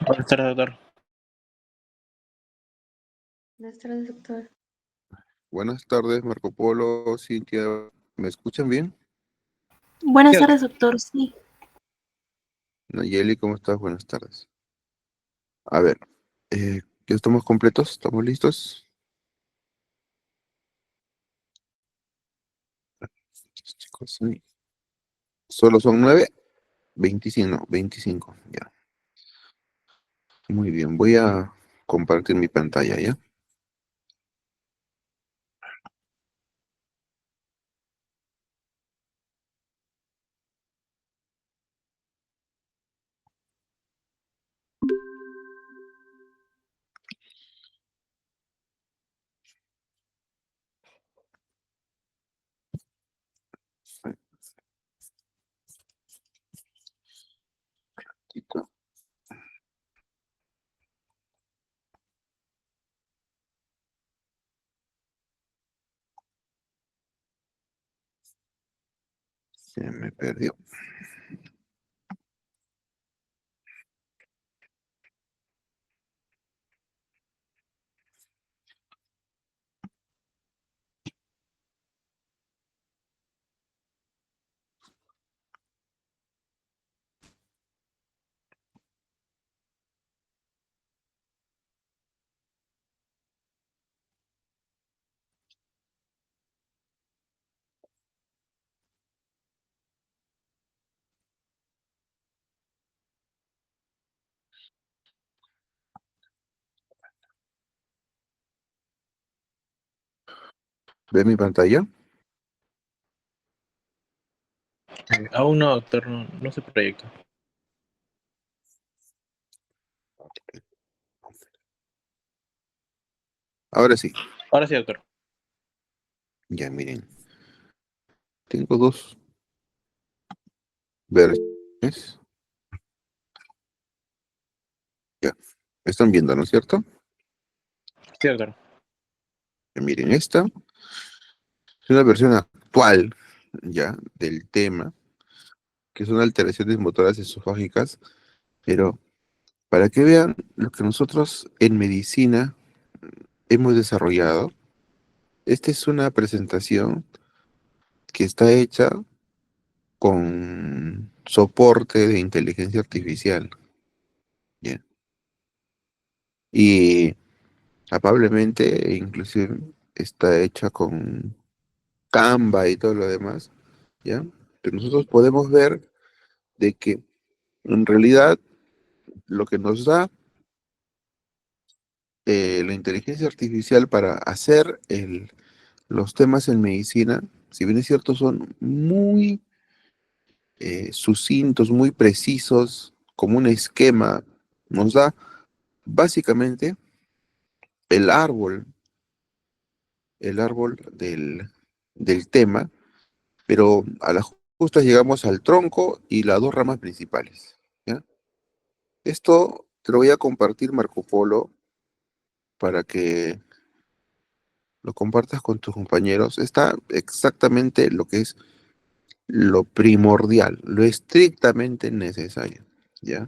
Buenas tardes, doctor. Buenas tardes, doctor. Buenas tardes, Marco Polo, Cintia. ¿Me escuchan bien? Buenas tardes, doctor. Sí. Nayeli, ¿cómo estás? Buenas tardes. A ver, ¿ya estamos completos? ¿Estamos listos? Chicos, sí. ¿Solo son 9? 25, no, 25, ya. Muy bien, voy a compartir mi pantalla, ¿ya? Se me perdió. ¿Ve mi pantalla? Aún no, doctor, no se proyecta. Ahora sí. Ahora sí, doctor. Ya, miren. Tengo dos versiones. Ya. ¿Están viendo, no es cierto? Sí, doctor. Ya, miren, esta es una versión actual, ya, del tema, que son alteraciones motoras esofágicas, pero para que vean lo que nosotros en medicina hemos desarrollado, esta es una presentación que está hecha con soporte de inteligencia artificial, ¿ya? Y amablemente, inclusive, está hecha con Canva y todo lo demás, ¿ya? Pero nosotros podemos ver de que en realidad lo que nos da la inteligencia artificial para hacer los temas en medicina, si bien es cierto, son muy sucintos, muy precisos, como un esquema, nos da básicamente el árbol, el árbol del tema, pero a las justas llegamos al tronco y las dos ramas principales, ¿ya? Esto te lo voy a compartir, Marco Polo, para que lo compartas con tus compañeros. Está exactamente lo que es lo primordial, lo estrictamente necesario, ¿ya?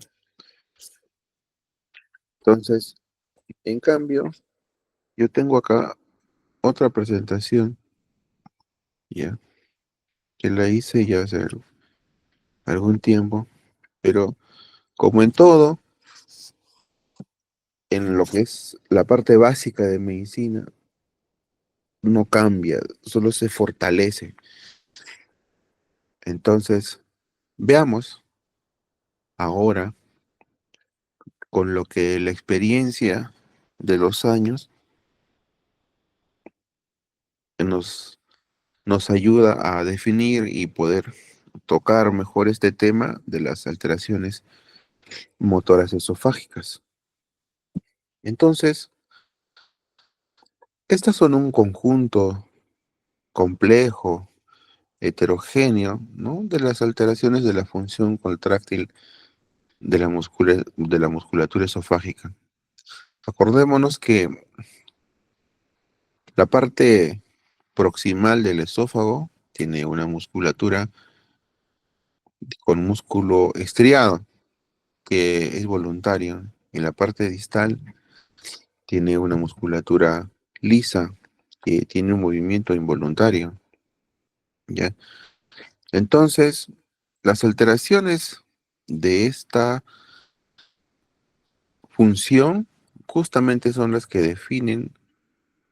Entonces, en cambio, yo tengo acá otra presentación, ¿ya? Que la hice ya hace algún tiempo, pero como en todo, en lo que es la parte básica de medicina, no cambia, solo se fortalece. Entonces, veamos ahora con lo que la experiencia de los años nos, nos ayuda a definir y poder tocar mejor este tema de las alteraciones motoras esofágicas. Entonces, estas son un conjunto complejo, heterogéneo, ¿no? De las alteraciones de la función contráctil de de la musculatura esofágica. Acordémonos que la parte proximal del esófago tiene una musculatura con músculo estriado, que es voluntario, en la parte distal tiene una musculatura lisa que tiene un movimiento involuntario, ¿ya? Entonces, las alteraciones de esta función justamente son las que definen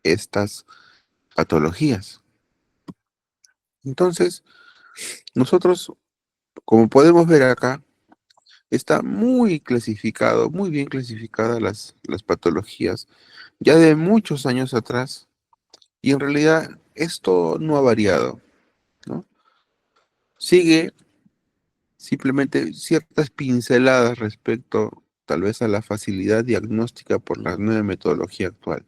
estas patologías. Entonces, nosotros, como podemos ver acá, está muy clasificado, muy bien clasificadas las patologías, ya de muchos años atrás, y en realidad esto no ha variado, ¿no? Sigue simplemente ciertas pinceladas respecto tal vez a la facilidad diagnóstica por la nueva metodología actual.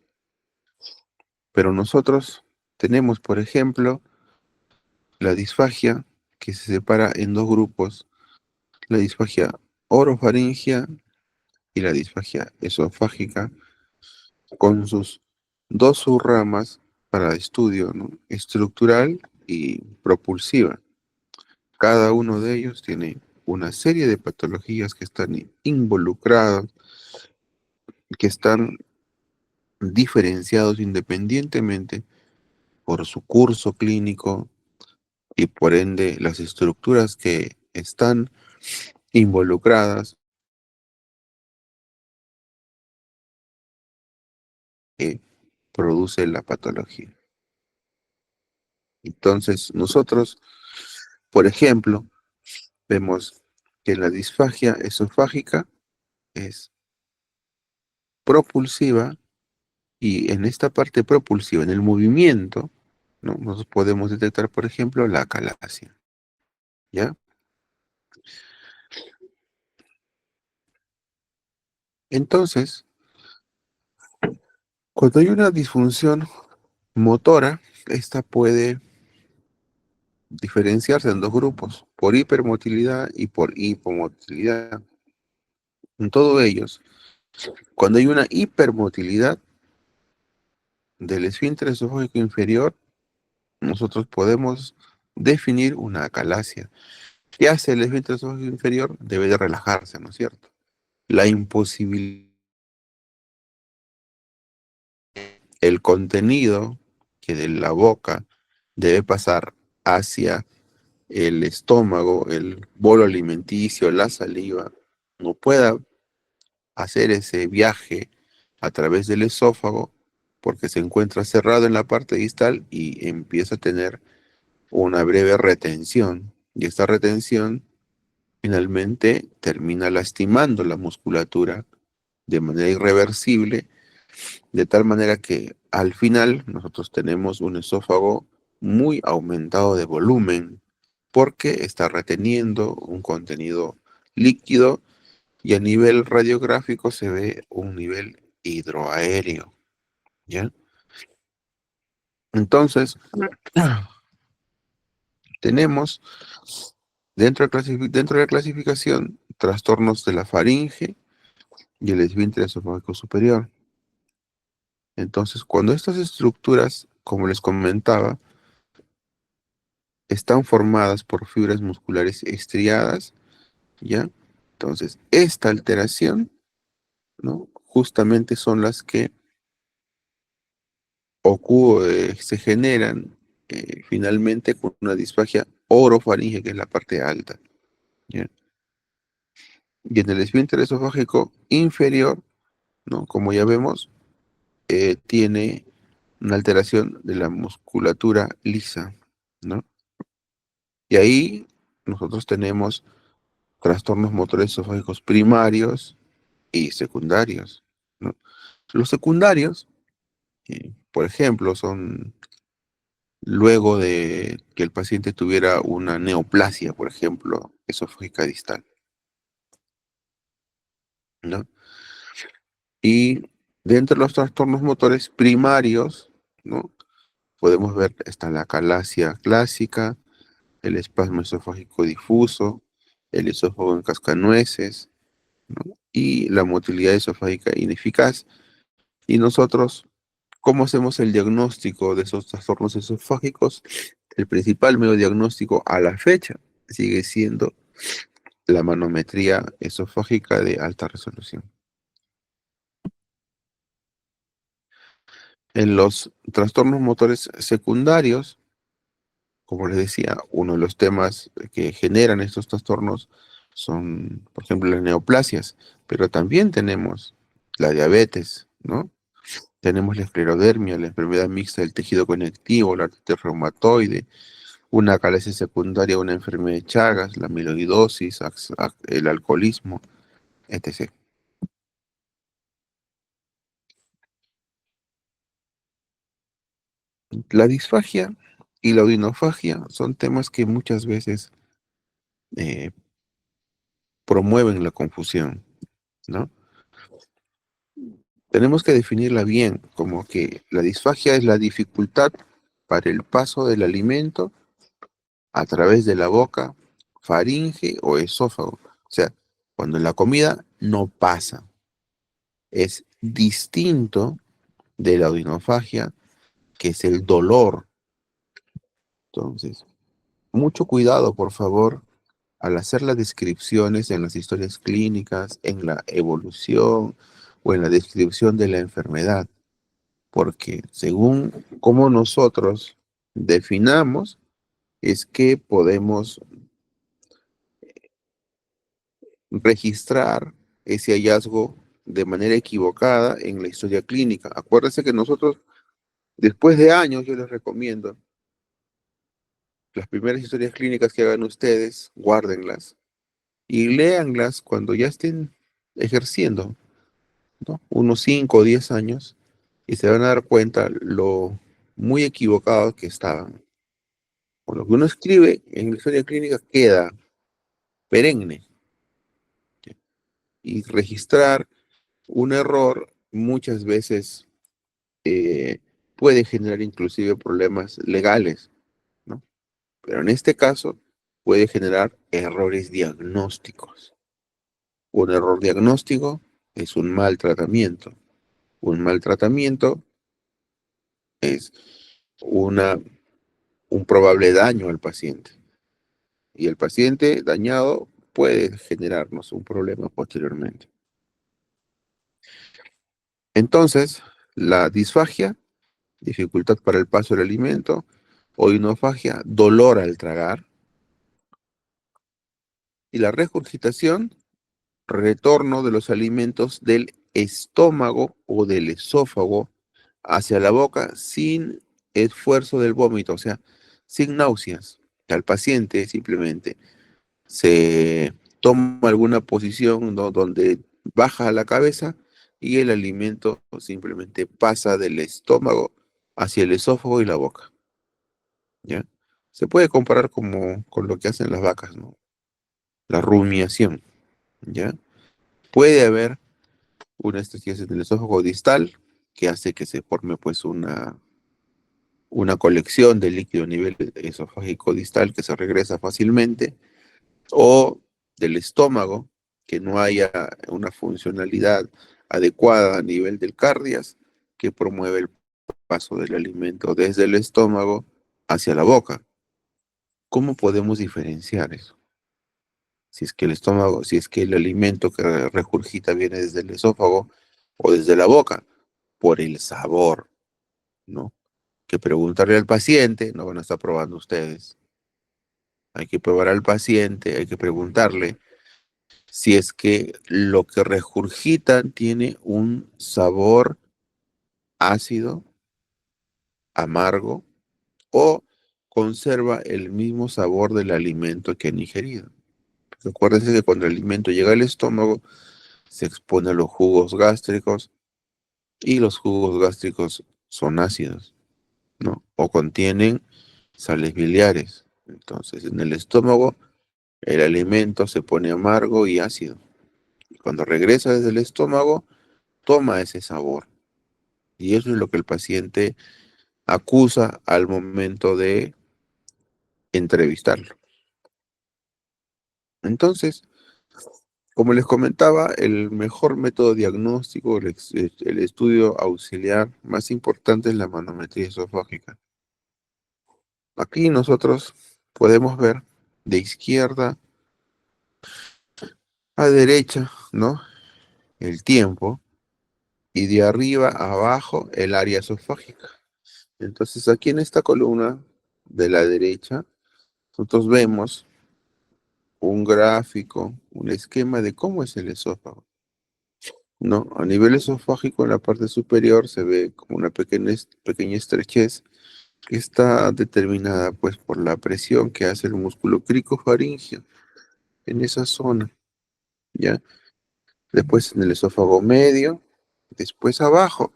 Pero nosotros tenemos, por ejemplo, la disfagia que se separa en dos grupos, la disfagia orofaringea y la disfagia esofágica, con sus dos subramas para estudio, ¿no? Estructural y propulsiva. Cada uno de ellos tiene una serie de patologías que están involucradas, que están diferenciados independientemente por su curso clínico y por ende las estructuras que están involucradas que produce la patología. Entonces, nosotros, por ejemplo, vemos que la disfagia esofágica es propulsiva y en esta parte propulsiva, en el movimiento, ¿no? Nosotros podemos detectar, por ejemplo, la acalasia, ¿ya? Entonces, cuando hay una disfunción motora, esta puede diferenciarse en dos grupos, por hipermotilidad y por hipomotilidad. En todos ellos, cuando hay una hipermotilidad del esfínter esofágico inferior, nosotros podemos definir una acalasia. ¿Qué hace el esfínter esofágico inferior? Debe de relajarse, ¿no es cierto? La imposibilidad, el contenido que de la boca debe pasar hacia el estómago, el bolo alimenticio, la saliva, no pueda hacer ese viaje a través del esófago porque se encuentra cerrado en la parte distal y empieza a tener una breve retención. Y esta retención finalmente termina lastimando la musculatura de manera irreversible, de tal manera que al final nosotros tenemos un esófago muy aumentado de volumen porque está reteniendo un contenido líquido y a nivel radiográfico se ve un nivel hidroaéreo, ¿ya? Entonces, tenemos dentro de la clasificación trastornos de la faringe y el esfínter esofágico superior. Entonces, cuando estas estructuras, como les comentaba, están formadas por fibras musculares estriadas, ¿ya? Entonces, esta alteración, ¿no? Justamente son las que se generan finalmente con una disfagia orofaringe, que es la parte alta, ¿ya? Y en el esfínter esofágico inferior, ¿no? Como ya vemos, tiene una alteración de la musculatura lisa, ¿no? Y ahí nosotros tenemos trastornos motores esofágicos primarios y secundarios, ¿no? Los secundarios, por ejemplo, son luego de que el paciente tuviera una neoplasia, por ejemplo, esofágica distal, ¿no? Y dentro de los trastornos motores primarios, ¿no? Podemos ver, está la acalasia clásica, el espasmo esofágico difuso, el esófago en cascanueces, ¿no? Y la motilidad esofágica ineficaz. Y nosotros, ¿cómo hacemos el diagnóstico de esos trastornos esofágicos? El principal medio diagnóstico a la fecha sigue siendo la manometría esofágica de alta resolución. En los trastornos motores secundarios, como les decía, uno de los temas que generan estos trastornos son, por ejemplo, las neoplasias, pero también tenemos la diabetes, ¿no? Tenemos la esclerodermia, la enfermedad mixta del tejido conectivo, la artritis reumatoide, una calesia secundaria, una enfermedad de Chagas, la amiloidosis, el alcoholismo, etc. La disfagia y la odinofagia son temas que muchas veces eh, promueven la confusión, ¿no? Tenemos que definirla bien, como que la disfagia es la dificultad para el paso del alimento a través de la boca, faringe o esófago. O sea, cuando la comida no pasa. Es distinto de la odinofagia, que es el dolor. Entonces, mucho cuidado, por favor, al hacer las descripciones en las historias clínicas, en la evolución o en la descripción de la enfermedad, porque según cómo nosotros definamos, es que podemos registrar ese hallazgo de manera equivocada en la historia clínica. Acuérdense que nosotros, después de años, yo les recomiendo las primeras historias clínicas que hagan ustedes, guárdenlas y léanlas cuando ya estén ejerciendo, ¿no? Unos 5 o 10 años, y se van a dar cuenta lo muy equivocados que estaban. Con lo que uno escribe en la historia clínica queda perenne. Y registrar un error muchas veces eh, puede generar inclusive problemas legales, ¿no? Pero en este caso puede generar errores diagnósticos. Un error diagnóstico es un mal tratamiento. Un mal tratamiento es una, un probable daño al paciente. Y el paciente dañado puede generarnos un problema posteriormente. Entonces, la disfagia, dificultad para el paso del alimento, odinofagia, dolor al tragar, y la regurgitación, retorno de los alimentos del estómago o del esófago hacia la boca sin esfuerzo del vómito, o sea, sin náuseas. Al paciente simplemente se toma alguna posición, ¿no?, donde baja la cabeza y el alimento simplemente pasa del estómago hacia el esófago y la boca, ¿ya? Se puede comparar como con lo que hacen las vacas, ¿no? La rumiación, ¿ya? Puede haber una estasis en el esófago distal que hace que se forme pues una colección de líquido a nivel esofágico distal que se regresa fácilmente, o del estómago, que no haya una funcionalidad adecuada a nivel del cardias que promueve el paso del alimento desde el estómago hacia la boca. ¿Cómo podemos diferenciar eso? Si es que el estómago, si es que el alimento que regurgita viene desde el esófago o desde la boca, por el sabor, ¿no? Que preguntarle al paciente, no van a estar probando ustedes. Hay que probar al paciente, hay que preguntarle si es que lo que regurgitan tiene un sabor ácido, amargo, o conserva el mismo sabor del alimento que han ingerido. Acuérdense que cuando el alimento llega al estómago, se expone a los jugos gástricos y los jugos gástricos son ácidos, ¿no? O contienen sales biliares. Entonces, en el estómago, el alimento se pone amargo y ácido. Y cuando regresa desde el estómago, toma ese sabor. Y eso es lo que el paciente acusa al momento de entrevistarlo. Entonces, como les comentaba, el mejor método diagnóstico, el estudio auxiliar más importante es la manometría esofágica. Aquí nosotros podemos ver de izquierda a derecha, ¿no?, el tiempo, y de arriba a abajo el área esofágica. Entonces aquí en esta columna de la derecha, nosotros vemos un gráfico, un esquema de cómo es el esófago, ¿no? A nivel esofágico, en la parte superior se ve como una pequeña estrechez que está determinada pues por la presión que hace el músculo cricofaringeo en esa zona, ¿ya? Después en el esófago medio, después abajo,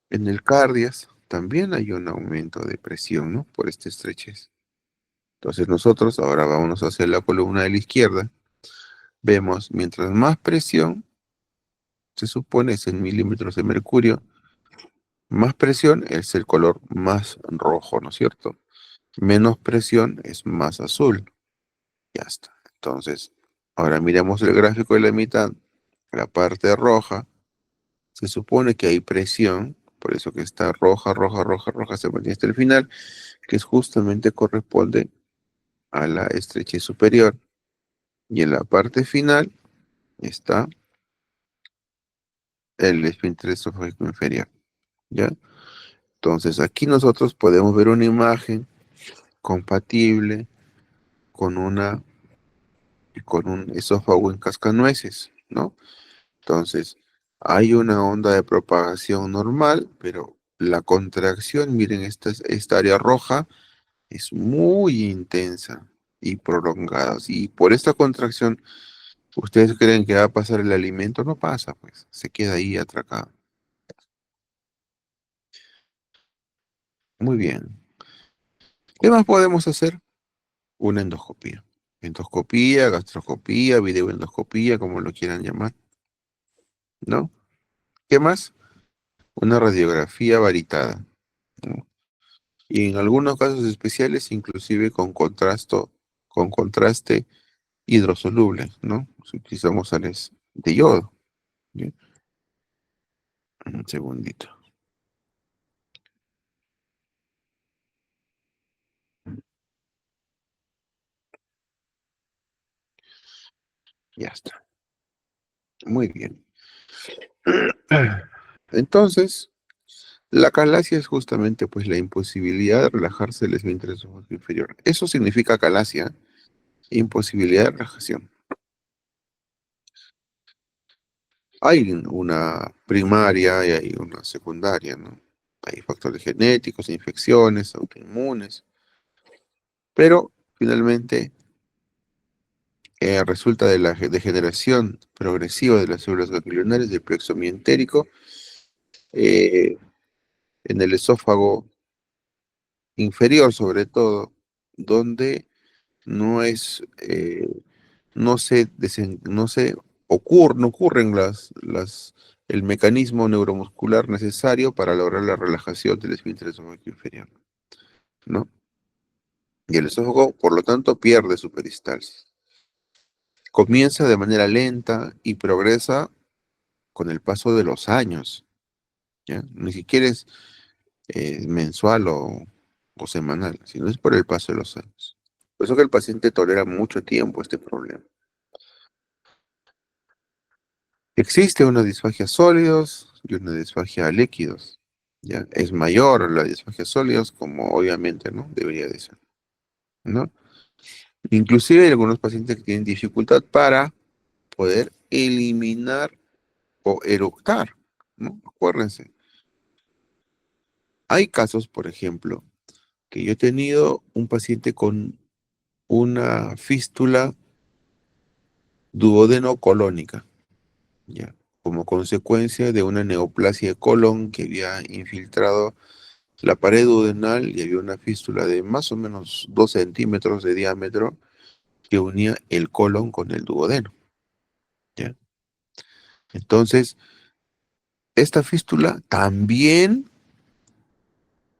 en el cardias, también hay un aumento de presión, ¿no? Por esta estrechez. Entonces nosotros ahora vamos a hacer la columna de la izquierda. Vemos, mientras más presión, se supone es en milímetros de mercurio, más presión es el color más rojo, ¿no es cierto? Menos presión es más azul. Ya está. Entonces, ahora miremos el gráfico de la mitad. La parte roja, se supone que hay presión, por eso que está roja, roja, roja, roja, se mantiene hasta el final, que es justamente corresponde a la estrechez superior. Y en la parte final está el esfínter esofágico inferior, ¿ya? Entonces, aquí nosotros podemos ver una imagen compatible con con un esófago en cascanueces, ¿no? Entonces, hay una onda de propagación normal, pero la contracción, miren, esta área roja es muy intensa y prolongada. Y por esta contracción, ¿ustedes creen que va a pasar el alimento? No pasa, pues, se queda ahí atracado. Muy bien. ¿Qué más podemos hacer? Una endoscopía. Endoscopía, gastroscopía, videoendoscopía, como lo quieran llamar, ¿no? ¿Qué más? Una radiografía varitada, ¿no? Y en algunos casos especiales, inclusive con contraste hidrosoluble, ¿no? Si utilizamos sales de yodo. ¿Bien? Un segundito. Ya está. Muy bien. Entonces, la calasia es justamente pues la imposibilidad de relajarse del esfínter esofágico inferior. Eso significa calasia, imposibilidad de relajación. Hay una primaria y hay una secundaria, ¿no? Hay factores genéticos, infecciones, autoinmunes, pero finalmente resulta de la degeneración progresiva de las células ganglionares del plexo mientérico eh, en el esófago inferior, sobre todo, donde no es, no ocurren el mecanismo neuromuscular necesario para lograr la relajación del esfínter esofágico inferior, ¿no? Y el esófago, por lo tanto, pierde su peristalsis. Comienza de manera lenta y progresa con el paso de los años, ¿ya? Ni siquiera es mensual o semanal, sino es por el paso de los años. Por eso que el paciente tolera mucho tiempo este problema. Existe una disfagia sólidos y una disfagia líquidos, ¿ya? Es mayor la disfagia sólidos, como obviamente, ¿no? Debería de ser, ¿no? Inclusive hay algunos pacientes que tienen dificultad para poder eliminar o eructar, ¿no? Acuérdense. Hay casos, por ejemplo, que yo he tenido un paciente con una fístula duodenocolónica, ¿ya? Como consecuencia de una neoplasia de colon que había infiltrado la pared duodenal y había una fístula de más o menos 2 centímetros de diámetro que unía el colon con el duodeno, ¿ya? Entonces, esta fístula también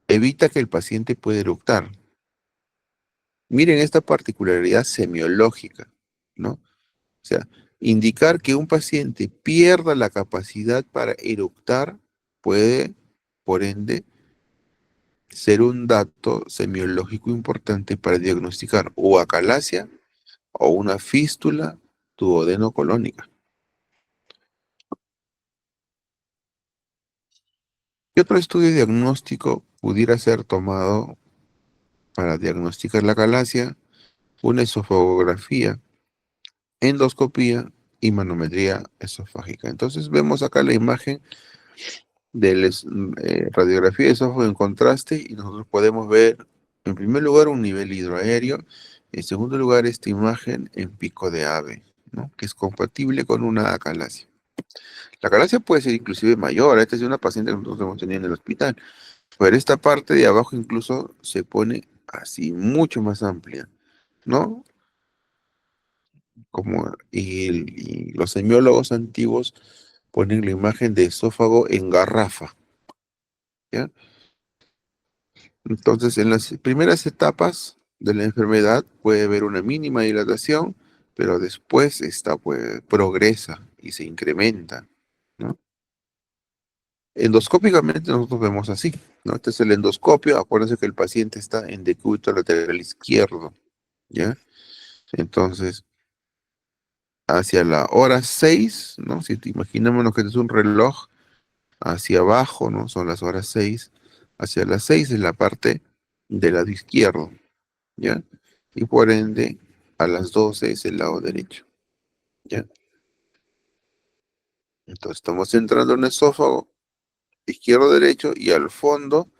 evita que el paciente pueda eructar. Miren esta particularidad semiológica, ¿no? O sea, indicar que un paciente pierda la capacidad para eructar puede, por ende, ser un dato semiológico importante para diagnosticar o acalasia o una fístula duodenocolónica. ¿Qué otro estudio diagnóstico pudiera ser tomado para diagnosticar la calasia? Una esofagografía, endoscopía y manometría esofágica. Entonces vemos acá la imagen de la radiografía de esófago en contraste y nosotros podemos ver en primer lugar un nivel hidroaéreo, en segundo lugar esta imagen en pico de ave, ¿no? Que es compatible con una acalasia. La acalasia puede ser inclusive mayor, esta es una paciente que nosotros hemos tenido en el hospital, pero esta parte de abajo incluso se pone así mucho más amplia, ¿no? Y los semiólogos antiguos ponen la imagen de esófago en garrafa, ¿ya? Entonces, en las primeras etapas de la enfermedad puede haber una mínima dilatación, pero después esta pues, progresa y se incrementa, ¿no? Endoscópicamente nosotros vemos así, ¿no? Este es el endoscopio. Acuérdense que el paciente está en decúbito lateral izquierdo, ¿ya? Entonces, hacia la hora 6, ¿no? Si te imaginémonos que este es un reloj hacia abajo, ¿no? Son las horas 6. Hacia las 6 es la parte del lado izquierdo, ¿ya? Y por ende, a las 12 es el lado derecho, ¿ya? Entonces estamos entrando en el esófago izquierdo-derecho y al fondo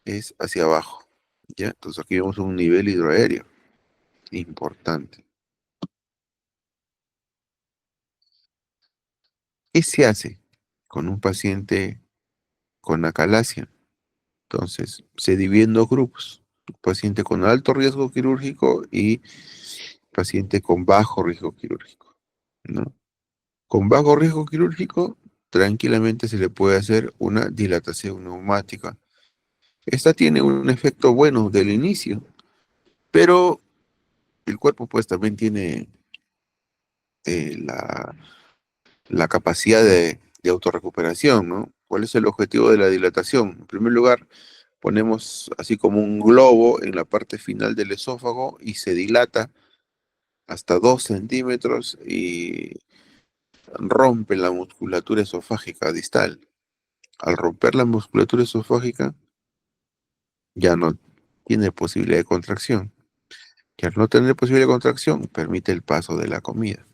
es hacia abajo, ¿ya? Entonces aquí vemos un nivel hidroaéreo importante. ¿Qué se hace con un paciente con acalasia? Entonces, se divide en dos grupos: paciente con alto riesgo quirúrgico y paciente con bajo riesgo quirúrgico, ¿no? Con bajo riesgo quirúrgico, tranquilamente se le puede hacer una dilatación neumática. Esta tiene un efecto bueno del inicio, pero el cuerpo pues también tiene la capacidad de autorrecuperación, ¿no? ¿Cuál es el objetivo de la dilatación? En primer lugar, ponemos así como un globo en la parte final del esófago y se dilata hasta 2 centímetros y rompe la musculatura esofágica distal. Al romper la musculatura esofágica, ya no tiene posibilidad de contracción. Y al no tener posibilidad de contracción, permite el paso de la comida.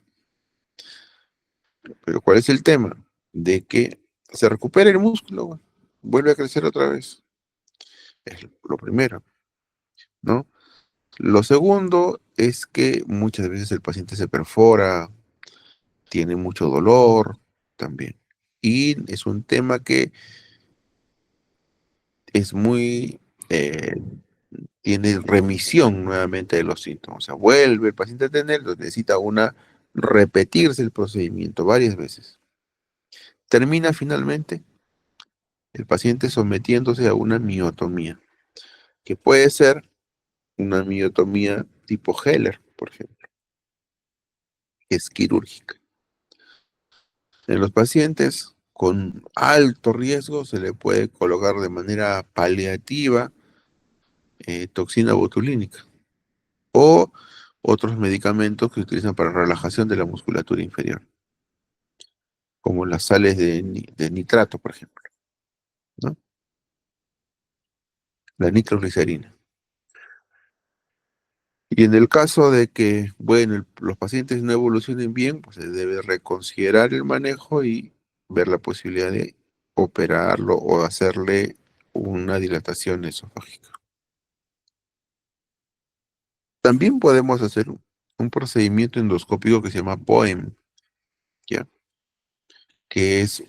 Pero ¿cuál es el tema? De que se recupera el músculo, vuelve a crecer otra vez. Es lo primero, ¿no? Lo segundo es que muchas veces el paciente se perfora, tiene mucho dolor también. Y es un tema que es muy, tiene remisión nuevamente de los síntomas. O sea, vuelve el paciente a tenerlo, necesita repetirse el procedimiento varias veces. Termina finalmente el paciente sometiéndose a una miotomía, que puede ser una miotomía tipo Heller, por ejemplo, que es quirúrgica. En los pacientes con alto riesgo se le puede colocar de manera paliativa toxina botulínica o otros medicamentos que se utilizan para relajación de la musculatura inferior, como las sales de nitrato, por ejemplo, ¿no? La nitroglicerina. Y en el caso de que, bueno, los pacientes no evolucionen bien, pues se debe reconsiderar el manejo y ver la posibilidad de operarlo o hacerle una dilatación esofágica. También podemos hacer un procedimiento endoscópico que se llama POEM, ¿ya? Que es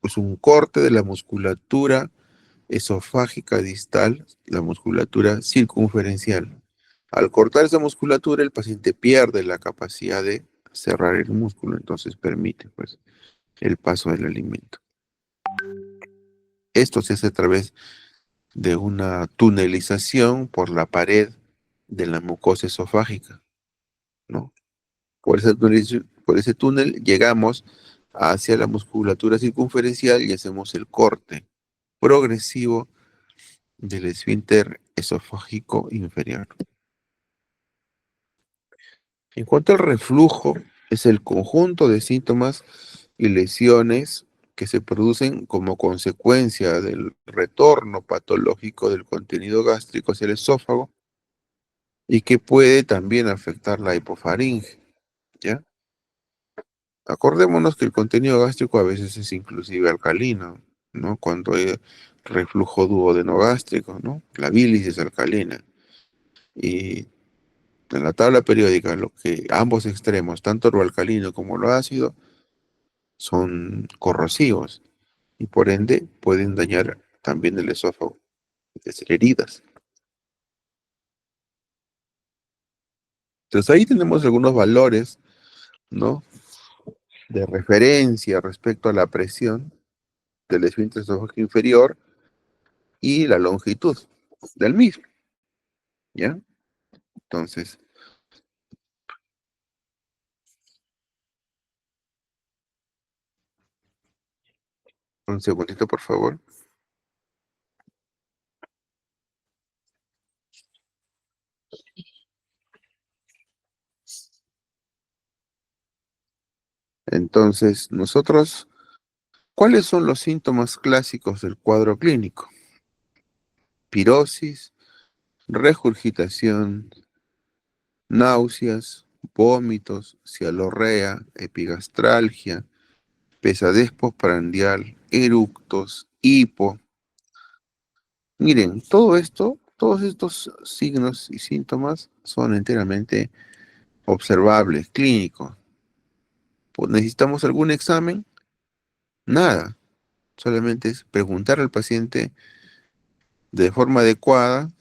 pues un corte de la musculatura esofágica distal, la musculatura circunferencial. Al cortar esa musculatura, el paciente pierde la capacidad de cerrar el músculo, entonces permite pues, el paso del alimento. Esto se hace a través de una tunelización por la pared de la mucosa esofágica, ¿no? Por ese túnel llegamos hacia la musculatura circunferencial y hacemos el corte progresivo del esfínter esofágico inferior. En cuanto al reflujo, es el conjunto de síntomas y lesiones que se producen como consecuencia del retorno patológico del contenido gástrico hacia el esófago y que puede también afectar la hipofaringe, ¿ya? Acordémonos que el contenido gástrico a veces es inclusive alcalino, ¿no? Cuando hay reflujo duodenogástrico, ¿no? La bilis es alcalina. Y en la tabla periódica, lo que ambos extremos, tanto lo alcalino como lo ácido, son corrosivos y por ende pueden dañar también el esófago, hacer heridas. Entonces ahí tenemos algunos valores, ¿no? De referencia respecto a la presión del esfínter esofágico inferior y la longitud del mismo, ¿ya? Entonces, un segundito, por favor. Entonces, nosotros, ¿cuáles son los síntomas clásicos del cuadro clínico? Pirosis, regurgitación, náuseas, vómitos, cialorrea, epigastralgia, pesadez postprandial, eructos, hipo. Miren, todo esto, todos estos signos y síntomas son enteramente observables, clínicos. Pues, ¿necesitamos algún examen? Nada. Solamente es preguntar al paciente de forma adecuada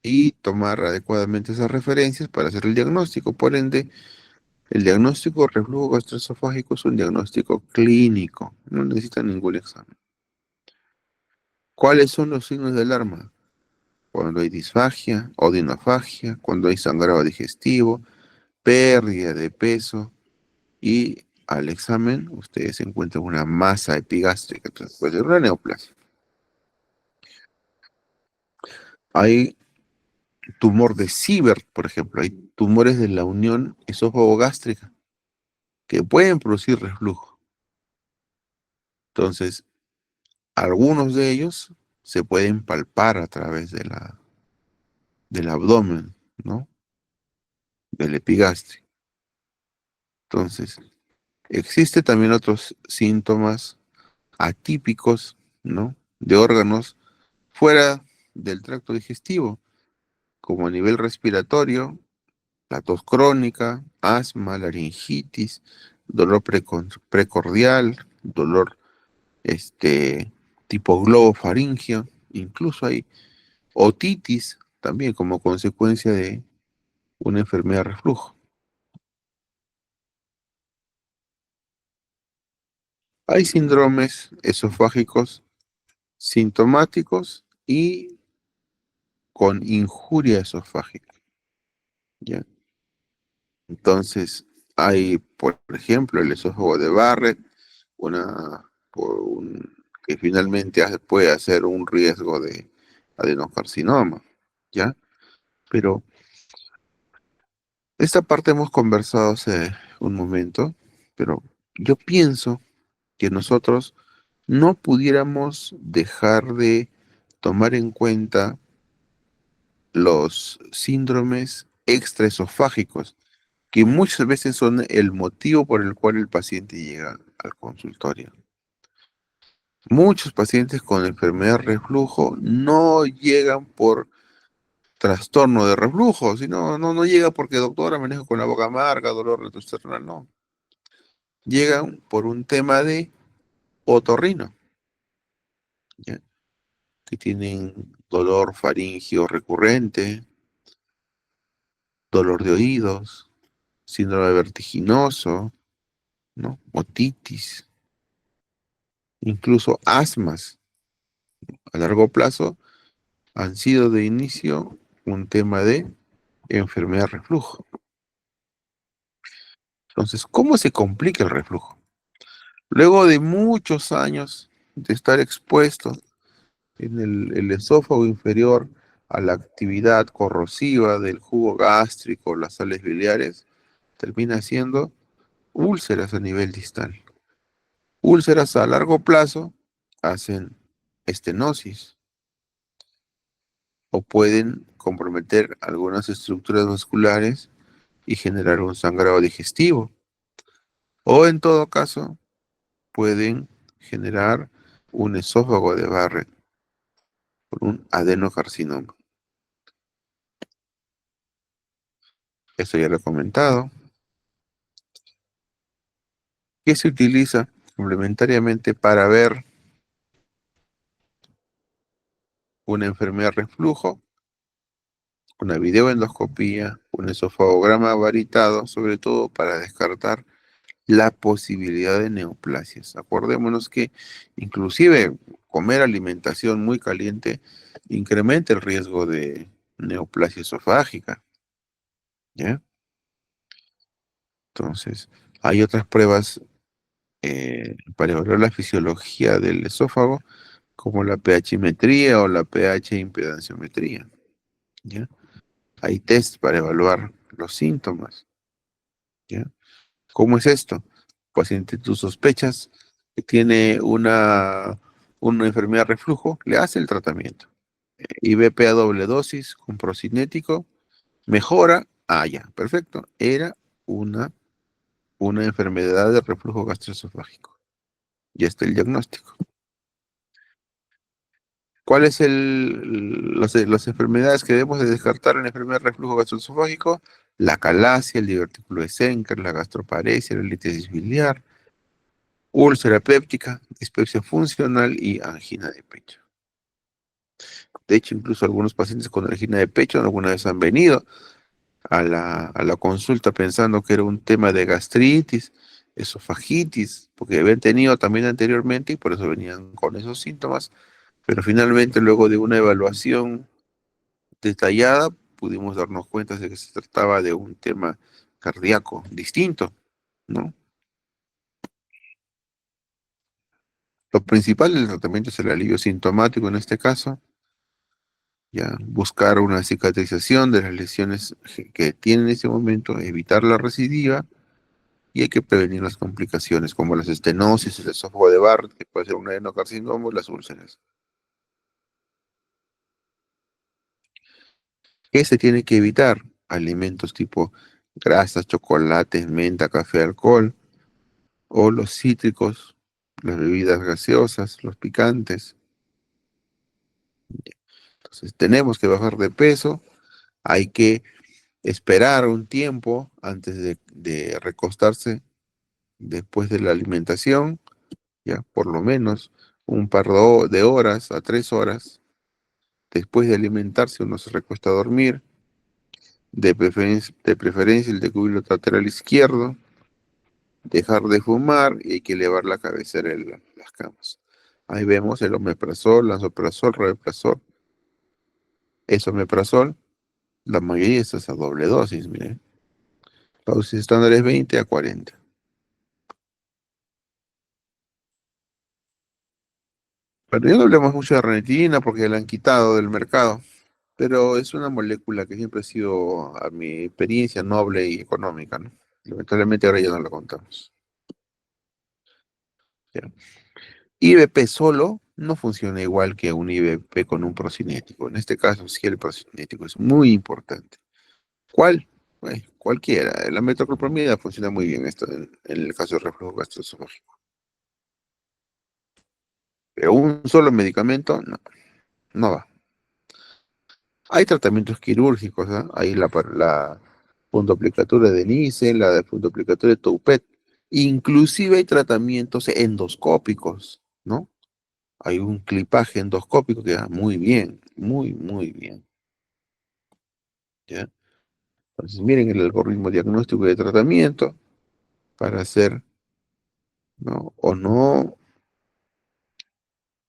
y tomar adecuadamente esas referencias para hacer el diagnóstico. Por ende, el diagnóstico de reflujo gastroesofágico es un diagnóstico clínico, no necesita ningún examen. ¿Cuáles son los signos de alarma? Cuando hay disfagia, odinofagia, cuando hay sangrado digestivo, pérdida de peso y al examen ustedes encuentran una masa epigástrica, entonces puede ser una neoplasia. Hay tumor de Siebert, por ejemplo, hay tumores de la unión esófago-gástrica que pueden producir reflujo. Entonces, algunos de ellos se pueden palpar a través del abdomen, ¿no? Del epigastrio. Entonces, existe también otros síntomas atípicos, ¿no? De órganos fuera del tracto digestivo, como a nivel respiratorio, la tos crónica, asma, laringitis, dolor precordial, dolor tipo globofaringio, incluso hay otitis también como consecuencia de una enfermedad de reflujo. Hay síndromes esofágicos sintomáticos y con injuria esofágica, ¿ya? Entonces, hay, por ejemplo, el esófago de Barrett, que finalmente puede hacer un riesgo de adenocarcinoma, ¿ya? Pero esta parte hemos conversado hace un momento, pero yo pienso que nosotros no pudiéramos dejar de tomar en cuenta los síndromes extraesofágicos, que muchas veces son el motivo por el cual el paciente llega al consultorio. Muchos pacientes con enfermedad de reflujo no llegan por trastorno de reflujo, sino no llega porque doctora manejo con la boca amarga, dolor retroesternal, no. Llegan por un tema de otorrino, ¿ya? Que tienen dolor faríngeo recurrente, dolor de oídos, síndrome vertiginoso, ¿no? Otitis, incluso asmas a largo plazo han sido de inicio un tema de enfermedad de reflujo. Entonces, ¿cómo se complica el reflujo? Luego de muchos años de estar expuesto en el esófago inferior a la actividad corrosiva del jugo gástrico, las sales biliares, termina siendo úlceras a nivel distal. úlceras a largo plazo hacen estenosis o pueden comprometer algunas estructuras vasculares y generar un sangrado digestivo. O en todo caso, pueden generar un esófago de Barrett por un adenocarcinoma. Esto ya lo he comentado. ¿Qué se utiliza complementariamente para ver una enfermedad de reflujo? Una videoendoscopía, un esofagograma varitado, sobre todo para descartar la posibilidad de neoplasias. Acordémonos que inclusive comer alimentación muy caliente incrementa el riesgo de neoplasia esofágica, ¿ya? Entonces, hay otras pruebas para evaluar la fisiología del esófago, como la pHimetría o la pH impedanciometría, ¿ya? Hay test para evaluar los síntomas, ¿ya? ¿Cómo es esto? Paciente, tú sospechas que tiene una enfermedad de reflujo, le hace el tratamiento. IVP a doble dosis con procinético, mejora, ya, perfecto. Era una, una enfermedad de reflujo gastroesofágico. Ya está el diagnóstico. ¿Cuáles son las enfermedades que debemos de descartar en la enfermedad de reflujo gastroesofágico? La calasia, el divertículo de Senker, la gastroparesia, la litis biliar, úlcera péptica, dispepsia funcional y angina de pecho. De hecho, incluso algunos pacientes con angina de pecho alguna vez han venido a la consulta pensando que era un tema de gastritis, esofagitis, porque habían tenido también anteriormente y por eso venían con esos síntomas, pero finalmente luego de una evaluación detallada pudimos darnos cuenta de que se trataba de un tema cardíaco distinto, ¿no? Lo principal del tratamiento es el alivio sintomático en este caso, ya buscar una cicatrización de las lesiones que tiene en ese momento, evitar la recidiva y hay que prevenir las complicaciones como las estenosis, el esófago de Barrett, que puede ser un adenocarcinoma, o las úlceras. ¿Qué se tiene que evitar? Alimentos tipo grasas, chocolates, menta, café, alcohol, o los cítricos, las bebidas gaseosas, los picantes. Entonces tenemos que bajar de peso, hay que esperar un tiempo antes de recostarse después de la alimentación, ya por lo menos un par de horas a 3 horas. Después de alimentarse uno se recuesta a dormir, de preferencia el decúbito lateral izquierdo, dejar de fumar y hay que elevar la cabecera de las camas. Ahí vemos el omeprazol, lansoprazol, rabeprazol, esomeprazol, la mayoría es a doble dosis, miren. La dosis estándar es 20 a 40. Pero ya no hablemos mucho de ranitidina porque la han quitado del mercado, pero es una molécula que siempre ha sido, a mi experiencia, noble y económica, ¿no? Lamentablemente ahora ya no la contamos. Ya. IVP solo no funciona igual que un IVP con un procinético. En este caso, sí, el procinético es muy importante. ¿Cuál? Bueno, cualquiera. La metoclopramida funciona muy bien esto en el caso de reflujo gastroesofágico. Pero un solo medicamento, no, no va. Hay tratamientos quirúrgicos, ¿ah? Hay la fundoplicatura de Nissen, la de fundoplicatura de Toupet. Inclusive hay tratamientos endoscópicos, ¿no? Hay un clipaje endoscópico que va muy bien, muy, muy bien. ¿Ya? Entonces, miren el algoritmo diagnóstico de tratamiento para hacer, ¿no? O no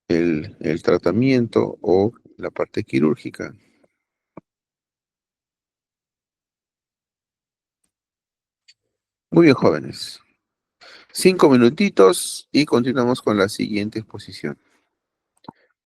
el tratamiento o la parte quirúrgica. Muy bien, jóvenes. 5 minutitos y continuamos con la siguiente exposición.